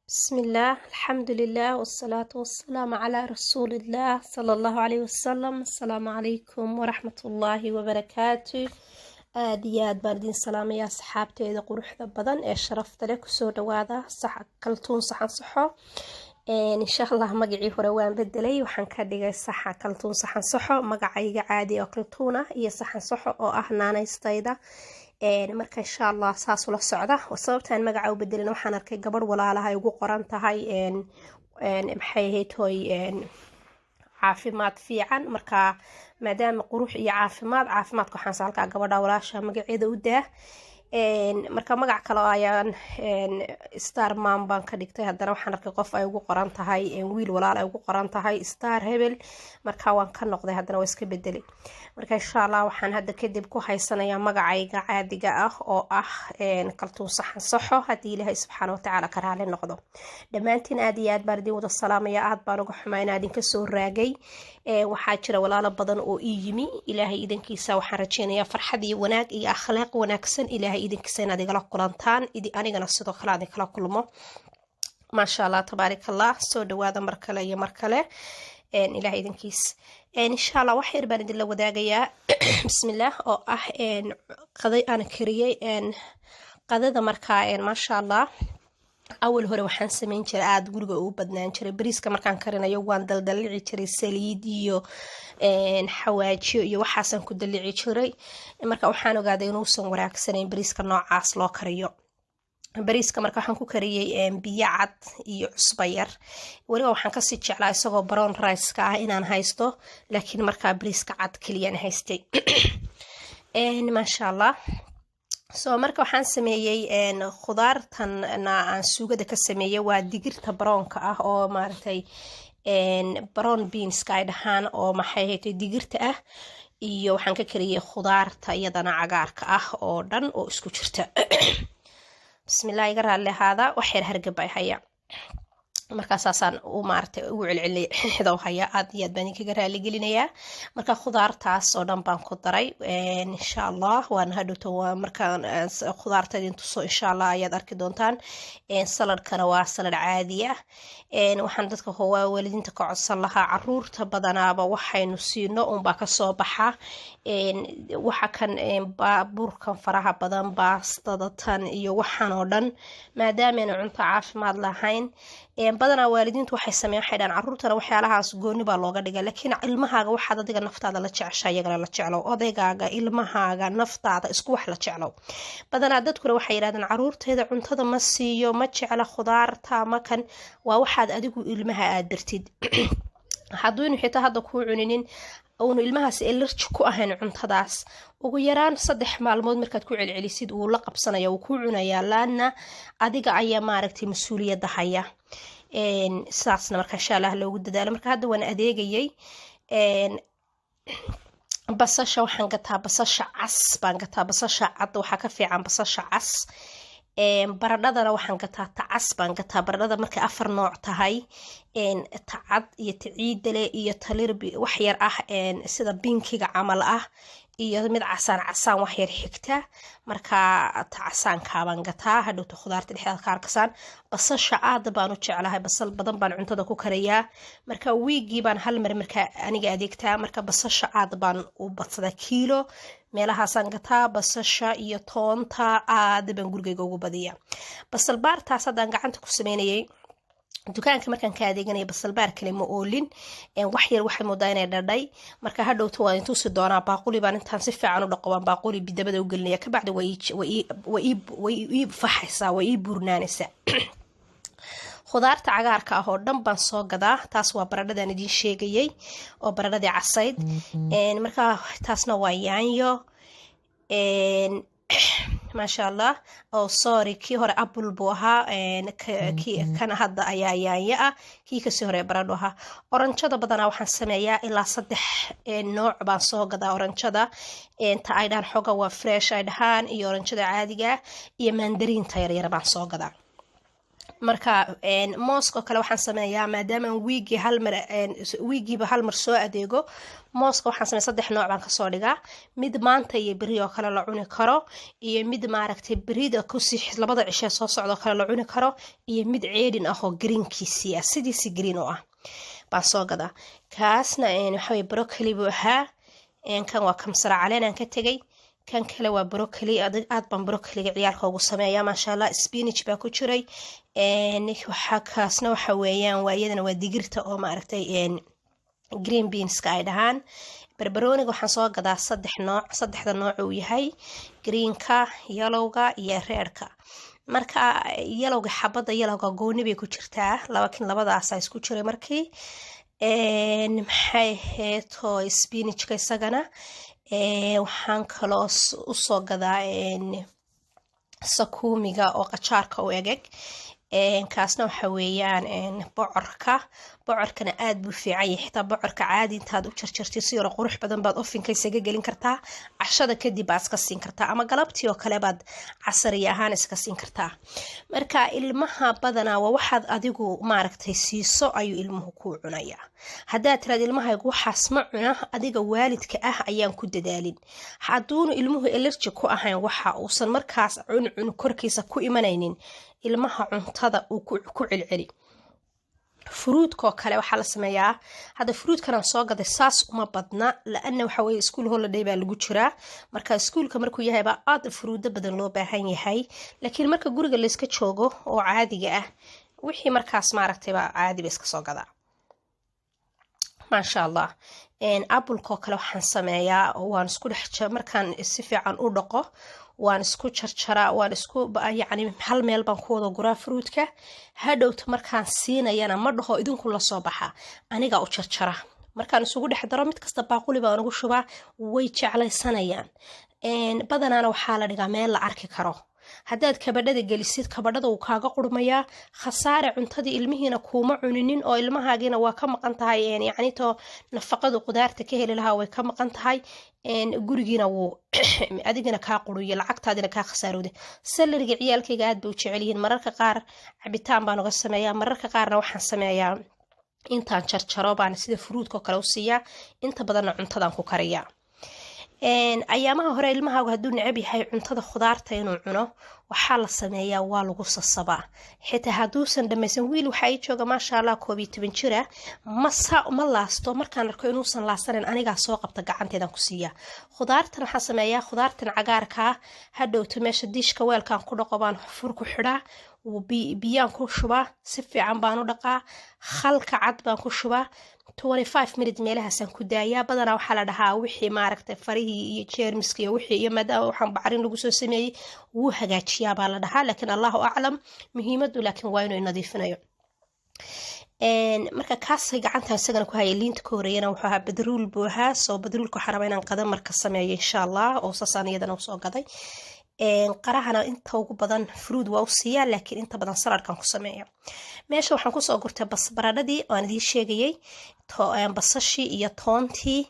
بسم الله الحمد لله والصلاة والسلام على رسول الله صلى الله عليه وسلم. السلام عليكم ورحمة الله وبركاته. aad baan idin salaamaya asxaabteeda quruxda badan ee sharafta leh kusoo dhawaada kaltuun saxan saxo. insha Allah magacii hore waan bedelay, waxaan ka dhigay kaltuun saxan saxo. magacayga caadi oo kaltuun ah iyo saxan saxo oo ah naanaystayda. marka insha Allah saas ula socda. sababtaan magaca u bedelin waxaan arkay gabadh walaalaha ay ugu qoran tahay maxay ahayd hooy caafimaad fiican. marka maadaama qurux iyo caafimaadka waxaan halkaa gabadha walaasha magaceeda u daa. marka magac kale ayaan star mom baan ka dhigtay. haddana waxaan arkay qof ay ugu qoran tahay wiil walaal ay ugu qoran tahay star hebel. marka waan ka noqday, haddana waa iska bedelay. marka insha Allah waxaan hadda kadib ku haysanayaa magacayga caadiga ah oo ah kaltuun saxan saxo, haddii Ilaahay subxaanahu wa tacaala ka raali noqdo. dhammaantiin aad iyo aad baan idin wada salaamaya. aad baan uga xumaa inaan idinka soo raagay. waxaa jira walaalo badan oo ii yimi. ilaahay idankiisa waxaan rajeynayaa farxad iyo wanaag iyo akhlaaq wanaagsan ilaahay idinkiisa inaad igala kulantaan, anigana sidoo kale aan idinkala kulmo. maasha Allah tabaarak Allah. soo dhawaada mar kale iyo mar kale ilaahay idinkiis. insha Allah wax yar baan idinla wadaagayaa bismillaah oo ah qaday aan kariyay. qadada markaa maasha Allah awal hore waxaan sameyn jiray aad guriga ugu badnaan jiray. bariiska markaan karinayo waan daldalici jiray saliid iyo xawaajiyo iyo waxaasan ku dalici jiray. marka waxaan ogaaday inuusan wanaagsaneyn bariiska noocaas loo kariyo. bariiska marka waxaan ku kariyay biyo cad iyo cusbo yar. weliba waxaan kasii jeclaa isagoo brown rice-ka ah inaan haysto, laakiin markaa bariiska cad keliyaan haystay. maasha Allah. marka waxaan sameeyey khudaartan aan suugada ka sameeyey waa digirta brownka ah oo maaragtay brown beanska ay dhahaan oo maxay ahayd digirta ah, iyo waxaan ka kariyey khudaarta iyadana cagaarka ah oo dhan oo isku jirta. bismillah iga raalli ahaada, wax yar hargab ay haya. markaasaasaan u maaragtay ugu celcelinay xidow haya. aad iyo aad baan idinkaga raali gelinayaa. marka khudaartaas oo dhan baan ku daray insha Allah. waan hadhowto markaan khudaarta idin tuso insha Allah ayaad arki doontaan. saladkana waa salad caadi ah. waxaan dadka howaa waalidiinta ka codsan lahaa caruurta badanaaba waxaynu siino unbaa kasoo baxa. waxa kan burkan faraha badan, baastada tan iyo waxaan oo dhan maadaameyna cunto caafimaad lahayn. badanaa waalidiintu waxay sameeyaan waxay dhahaan caruurtana waxyaalahaas gooni baa looga dhiga, laakiin ilmahaaga waxaad adiga naftaada la jeceshaa iyagana la jeclow. odaygaaga, ilmahaaga, naftaada isku wax la jeclow. badanaa dadkuna waxay yidhahdeen caruurteeda cuntada ma siiyo, ma jecla khudaarta makan. waa waxaad adigu ilmaha aad bartid. hadduunu xitaa hadda kuu cuninin uunu ilmahaas elerji ku ahayn cuntadaas, ugu yaraan 3 maalmood markaad ku celcelisid wuu la qabsanaya, wuu kuu cunayaa, laana adiga ayaa maaragtay mas-uuliyadda haya. saasna marka insha Allah loogu dadaalo. marka hadda waan adeegayay. basasha waxaan gataa basasha cas baan gataa. basasha cad waxaa ka fiican basasha cas. baradhadana waxaan gataa tacas baan gataa. baradhada markay 4 nooc tahay, tacad iyo taciidale iyo talirbi wax yar ah sida binkiga camal ah, iyo mid casaan wax yar xigta. marka tacasaanka baan gataa. hadhowta khudaarta dhexdeeda ka arkasaan. basasha aad baan u jeclahay, basal badan baan cuntada ku kariyaa. marka wiigii baan hal mar marka aniga adeegtaa. marka basasha aad baan u badsadaa kiilo meelahaasaan gataa. basasha iyo toonta aad baan gurigayga ugu badiyaa. basal baartaas haddaan gacanta ku sameynayay dukaanka markaan ka adeeganaya basal baar kale ma oolin. wax yar waxay moodaa inay dhadhay. marka hadhowta waan intuusi doonaa baaquli baan intaan si fiican u dhaqo baan baaquli bidabada u gelinaya. kabacdi way ii faxaysaa, way ii burnaanaysaa. khudaarta cagaarka ah oo dhan baan soo gadaa. taas waa baradhadaan idiin sheegayay oo baradhadii casayd. marka taasna waa yaanyo. maasha Allah. sorry kii hore apple buu ahaa. kan hadda ayaa yaanyo ah. kii kasii hore baradho ahaa. oranjada badanaa waxaan sameeyaa ilaa 3 nooc baan soo gadaa oranjada. ta ay dhahaan xoga waa fresh ay dhahaan, iyo oranjada caadiga iyo mandariinta yaryar baan soo gadaa. marka mooska kale waxaan sameeyaa maadaama wiigiiba hal mar soo adeego mooska waxaan sameeyaa 3 nooc baan kasoo dhigaa mid maanta iyo beri oo kale la cuni karo iyo mid maaragtay berida kusii labada cisho soo socdo kale la cuni karo iyo mid ceedin ah oo greenkiisi ah sidiisi green oo ah baan soo gadaa kaasna waxa way broccoli buu ahaa kan waa kamsara caleen aan ka tagay kan kale waa broccoli aad baan broccoliga ciyaarka ugu sameeyaa maasha Allah spinach baa ku jiray waxa kaasna waxa weeyaan waa iyadana waa digirta oo maaragtay green beans ka ay dhahaan barbarooniga waxaan soo gadaa 3 nooc 3da nooc uu yahay greenka yellowga iyo redka marka yellowga xabada yellowga gooni bay ku jirtaa laakiin labadaas ay isku jiray markii maxay heeto spinachka isagana waxaan kaloo u soo gadaa sakuumiga oo qajaarka u egeg kaasna waxa weeyaan bocorkana aad buu fiican yahay xitaa bocorka caadi intaad u jarjartid si yar qurux badan baad ofinka isaga gelin kartaa cashada kadib baad iska siin kartaa ama galabtii oo kale baad casariya ahaan iska siin kartaa marka ilmaha badanaa waa waxaad adigu maaragtay siiso ayuu ilmuhu ku cunayaa haddaad tiraad ilmahaygu waxaas ma cuna adiga waalidka ah ayaan ku dadaalin hadduunu ilmuhu allergy ku ahayn waxa uusan markaas cun korkiisa ku imanaynin ilmaha cuntada uu ku celceli fruudka kale waxa la sameeyaa hada fruudkana soo gaday saas uma badna laana waxa weey iskuul holiday baa lagu jiraa marka iskuulka markuu yahay baa aad fruudo badan loo baahan yahay laakiin marka guriga la iska joogo oo caadiga ah wixii markaas maaragtay baa caadi ba iska soo gadaa maasha Allah apple-ko kale waxaan sameeyaa waan isku dhex markaan si fiican u dhaqo waan isku jarjaraa waan isku yacni hal meel baan ku wada guraa fruudka hadhowta markaan siinayana ma dhaho idinku la soo baxa aniga u jarjara markaan isugu dhex daro mid kasta baaquli baan ugu shubaa way jeclaysanayaan badanaana waxaa la dhigaa meel la arki karo haddaad kabadhada gelisid kabadhada uu kaaga qurmayaa khasaare cuntadii ilmihiina kuuma cuninin oo ilmahaagiina waa ka maqan tahay yacni to nafaqadu qudaarta ka heli lahaa way ka maqan tahay gurigiina wuu adigina kaa quruyo lacagtaadina kaa khasaarowda salariga ciyaalkayga aad bay u jecel yihiin mararka qaar cabitaan baan uga sameeyaa mararka qaarna waxaan sameeyaa intaan jarjaro baan sida fruudka kale u siiyaa inta badanna cuntadan ku kariyaa ayaamaha hore ilmahaagu hadduu necab yahay cuntada khudaarta inuu cuno waxaa la sameeyaa waa lagu sasabaa xitaa hadduusan dhammaysan wiil waxa ay jooga maasha Allah 12 jira ma laasto markaan arko inuusan laasanin anigaa soo qabta gacanteedan ku siiya khudaartan waxaa sameeyaa khudaartan cagaarka hadhowto meesha diishka weelkan ku dhaqo baan fur ku xidhaa biyaan ku shubaa si fiican baan u dhaqaa khalka cad baan ku shubaa 25 minutes meelahaasaan ku daayaa badanaa waxaa la dhahaa wixii maaragtay farihii iyo jeermiska iyo wixii iyo maadaama waxaan bacrin lagu soo sameeyey wuu hagaajiyaa baa la dhahaa laakiin allahu aclam muhiimadu laakiin waa inuu nadiifinayo marka kaasay gacantan isagana ku hayay liinta ka horeeyana wuxuu ahaa badruul buu ahaa soo badruulka waxaan rabaa inaan qada marka sameeyo insha allah oo saasaan iyadana usoo gaday qarahana inta ugu badan fruit waa u siiyaa laakiin inta badan saladkan ku sameeya meesha waxaan kusoo gurtay baradhadii aan idiin sheegayay basashii iyo toontii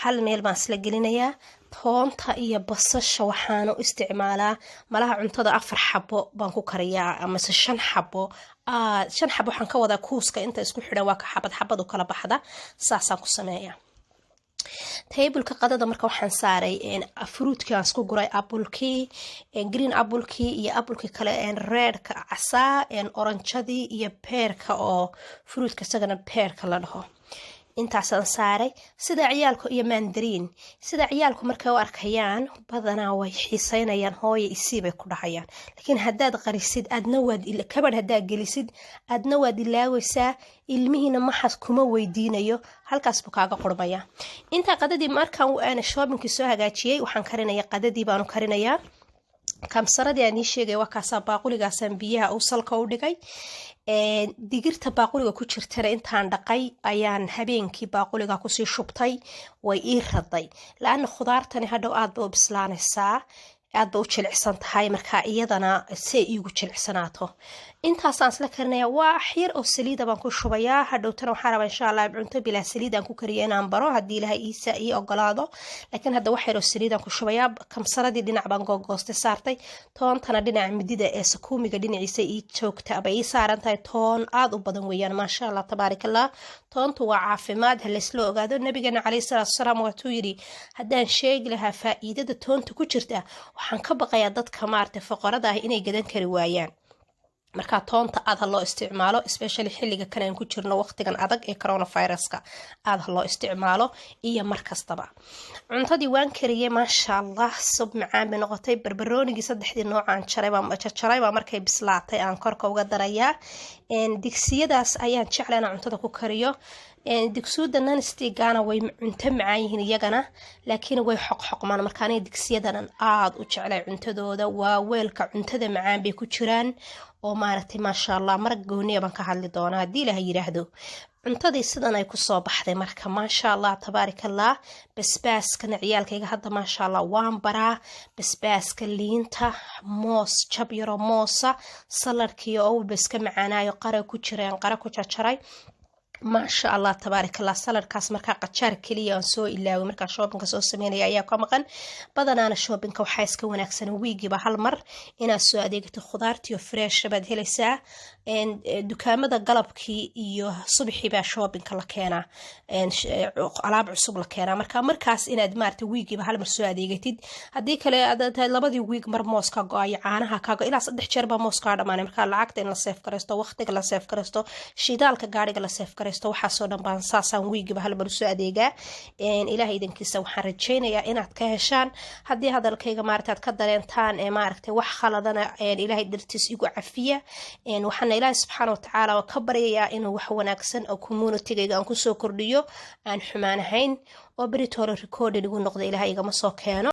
hal meel baan isla gelinayaa toonta iyo basasha waxaan u isticmaalaa malaha cuntada 4 xabo baan ku kariyaa ama 5 xabo 5 xabo waxaan ka wadaa kuuska inta isku xidhan waa ka xabad u kala baxda saasaan ku sameeyaa tableka qadada marka waxaan saaray fruitka aan isku guray apple-kii green apple-kii iyo apple-kii kale redka casaa oranjadii iyo pearka oo fruitka isagana pearka la dhaho intaasaan saaray sida ciyaalku iyo mandarin sida ciyaalku markay u arkayaan badanaa way xiisaynayaan hooyo isii bay ku dhahayaan laakiin haddaad qarisid adna waad kabadh haddaad gelisid adna waad ilaawaysaa ilmihiina maxas kuma weydiinayo halkaas buu kaaga qurmaya intaa qadadii markaan shoppingkii soo hagaajiyey waxaan karinayaa qadadii baanu karinayaa kamsaradii aan ii sheegay waa kaasaa baaquligaasaan biyaha u salka u dhigay digirta baaquliga ku jirtana intaan dhaqay ayaan habeenkii baaquliga kusii shubtay way ii raday laana khudaartani hadhow aad ba u bislaanaysaa aad ba u jilicsan tahay marka iyadana si iigu jilicsanaato intaasaan isla karinaya waa xir oo saliida baan ku shubayaa hadhowtana waxaan rabaa insha Allah cunto bilaa saliid aan ku kariyo inaan baro haddii Ilaahay Iisa ii ogolaado laakiin hadda wax yar oo saliid aan ku shubayaa kamsaradii dhinac baan googoostay saartay toontana dhinaca midida ee sakuumiga dhinaciisa ii joogta aba ii saaran tahay toon aad u badan weeyaan maasha Allah tabaarakallah toontu waa caafimaad ha laysla ogaado nabigeena calayhi salaatu wasalaam wuxuu yiri haddaan sheegi lahaa faa'iidada toonta ku jirta waxaan ka baqayaa dadka maartay faqarada ah inay gadan kari waayaan marka toonta aad ha loo isticmaalo especially xilliga kale aan ku jirno waqtigan adag ee coronaviruska aad ha loo isticmaalo iyo markastaba cuntadii waan kariyay maasha Allah sub macaan bay noqotay barbaroonigii saddexdii nooc aan jaray baa markay bislaatay aan korka uga darayaa digsiyadaas ayaan jeclahay cuntada ku kariyo digsuuda non-stick-ana way cunto macaan yihiin iyagana laakiin way xoqxoqmaan marka aniga digsiyadan aad u jeclay cuntadooda waa weelka cuntada macaan bay ku jiraan oo maaragtay maasha Allah marag gooniya baan ka hadli doonaa haddii Ilaahay yiraahdo cuntadii sidan ay ku soo baxday marka maasha Allah tabaarakallah basbaaskana ciyaalkayga hadda maasha Allah waan baraa basbaaska liinta moos jab yaro moosa saladkii oo baska macaanayo qara ku jireen qara ku jarjaray maasha Allah tabaarakallah saladkaas marka qajaar kaliya aan soo ilaaway marka shoppingka soo sameynaya ayaa ka maqan badanaana shoppingka waxa iska wanaagsan wiigiba hal mar inaad soo adeegto khudaartiyo fresh baad helaysaa dukaamada galabkii iyo subaxii baa shoppingka la keenaa alaab cusub la keenaa markaas inaad maartay wiigiba hal mar soo adeegatid haddii kale aad labadii wiig mar mooska go'ay caanaha kaaga ilaa 3 jeer baa mooska dhamaanay marka lacagta in la save gareysto waqtiga la save gareysto shidaalka gaariga la save gareysto waxaasoo dhan baan saasaan wiigiba hal mar soo adeegaa ilaahay idinkiisa waxaan rajaynayaa inaad ka heshaan haddii hadalkayga maartay aad ka dareentaan maartay wax khaladana ilaahay dartiis igu cafiya waxaan ilaahay subxaanahu wa ta'aala ka baryayaa inuu wax wanaagsan oo community-ga aan ku soo kordhiyo aan xumaan ahayn oo berito recorded igu noqdo ilaahay igama soo keeno